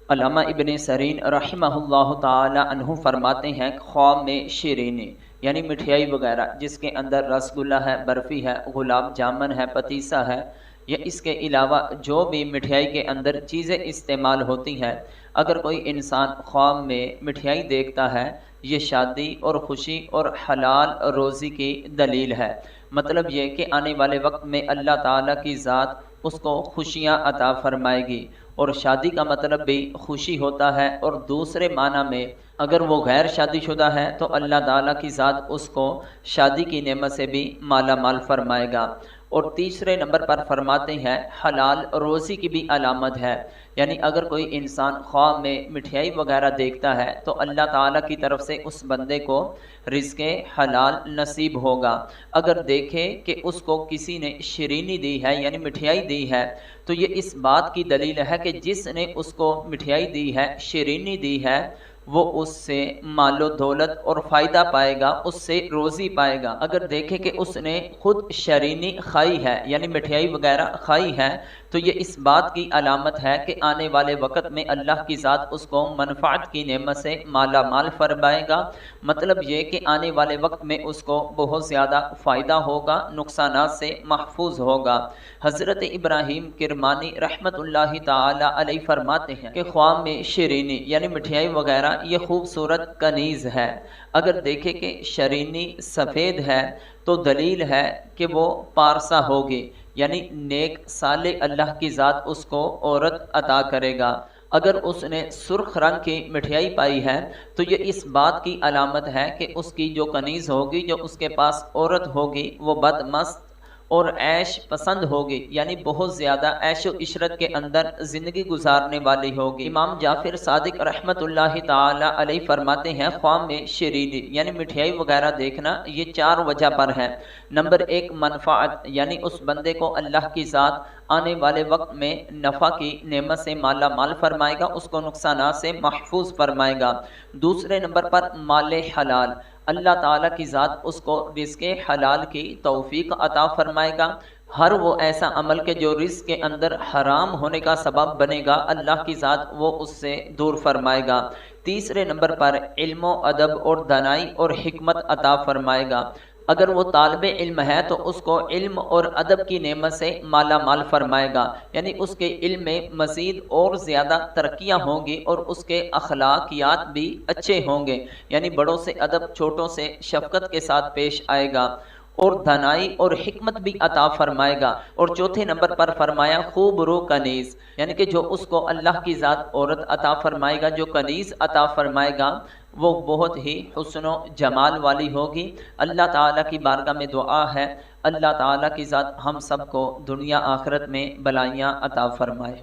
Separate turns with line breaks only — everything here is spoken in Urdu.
علامہ ابن سیرین رحمہ اللہ تعالی عنہ فرماتے ہیں خواب میں شیرینی یعنی مٹھائی وغیرہ جس کے اندر رسگلہ ہے، برفی ہے، گلاب جامن ہے، پتیسا ہے یا اس کے علاوہ جو بھی مٹھائی کے اندر چیزیں استعمال ہوتی ہیں، اگر کوئی انسان خواب میں مٹھائی دیکھتا ہے، یہ شادی اور خوشی اور حلال روزی کی دلیل ہے۔ مطلب یہ کہ آنے والے وقت میں اللہ تعالیٰ کی ذات اس کو خوشیاں عطا فرمائے گی، اور شادی کا مطلب بھی خوشی ہوتا ہے، اور دوسرے معنی میں اگر وہ غیر شادی شدہ ہے تو اللہ تعالیٰ کی ذات اس کو شادی کی نعمت سے بھی مالا مال فرمائے گا۔ اور تیسرے نمبر پر فرماتے ہیں حلال روزی کی بھی علامت ہے، یعنی اگر کوئی انسان خواب میں مٹھائی وغیرہ دیکھتا ہے تو اللہ تعالیٰ کی طرف سے اس بندے کو رزق حلال نصیب ہوگا۔ اگر دیکھے کہ اس کو کسی نے شیرینی دی ہے یعنی مٹھائی دی ہے تو یہ اس بات کی دلیل ہے کہ جس نے اس کو مٹھائی دی ہے، شیرینی دی ہے، وہ اس سے مال و دولت اور فائدہ پائے گا، اس سے روزی پائے گا۔ اگر دیکھے کہ اس نے خود شیرینی کھائی ہے یعنی مٹھائی وغیرہ کھائی ہے تو یہ اس بات کی علامت ہے کہ آنے والے وقت میں اللہ کی ذات اس کو منفعت کی نعمت سے مالا مال فرمائے گا۔ مطلب یہ کہ آنے والے وقت میں اس کو بہت زیادہ فائدہ ہوگا، نقصانات سے محفوظ ہوگا۔ حضرت ابراہیم کرمانی رحمت اللہ تعالی علیہ فرماتے ہیں کہ خواب میں شیرینی یعنی مٹھائی وغیرہ یہ خوبصورت کنیز ہے۔ اگر دیکھے کہ شیرینی سفید ہے تو دلیل ہے کہ وہ پارسا ہوگی، یعنی نیک صالح اللہ کی ذات اس کو عورت عطا کرے گا۔ اگر اس نے سرخ رنگ کی مٹھائی پائی ہے تو یہ اس بات کی علامت ہے کہ اس کی جو کنیز ہوگی، جو اس کے پاس عورت ہوگی، وہ بد مست اور عیش پسند ہوگی، یعنی بہت زیادہ عیش و عشرت کے اندر زندگی گزارنے والی ہوگی۔ امام جعفر صادق رحمت اللہ تعالی علیہ فرماتے ہیں خواب میں شیرینی یعنی مٹھائی وغیرہ دیکھنا یہ 4 وجہ پر ہے۔ نمبر 1 منفعت، یعنی اس بندے کو اللہ کی ذات آنے والے وقت میں نفع کی نعمت سے مالا مال فرمائے گا، اس کو نقصانات سے محفوظ فرمائے گا۔ دوسرے نمبر پر مال حلال، اللہ تعالیٰ کی ذات اس کو رزق حلال کی توفیق عطا فرمائے گا۔ ہر وہ ایسا عمل کہ جو رزق کے اندر حرام ہونے کا سبب بنے گا، اللہ کی ذات وہ اس سے دور فرمائے گا۔ تیسرے نمبر پر علم و ادب اور دانائی اور حکمت عطا فرمائے گا۔ اگر وہ طالب علم ہے تو اس کو علم اور ادب کی نعمت سے مالا مال فرمائے گا، یعنی اس کے علم میں مزید اور زیادہ ترقیاں ہوں گی اور اس کے اخلاقیات بھی اچھے ہوں گے، یعنی بڑوں سے ادب، چھوٹوں سے شفقت کے ساتھ پیش آئے گا، اور دانائی اور حکمت بھی عطا فرمائے گا۔ اور چوتھے نمبر پر فرمایا خوب رو کنیز، یعنی کہ جو اس کو اللہ کی ذات عورت عطا فرمائے گا، جو کنیز عطا فرمائے گا وہ بہت ہی حسن و جمال والی ہوگی۔ اللہ تعالیٰ کی بارگاہ میں دعا ہے اللہ تعالیٰ کی ذات ہم سب کو دنیا آخرت میں بلائیاں عطا فرمائے۔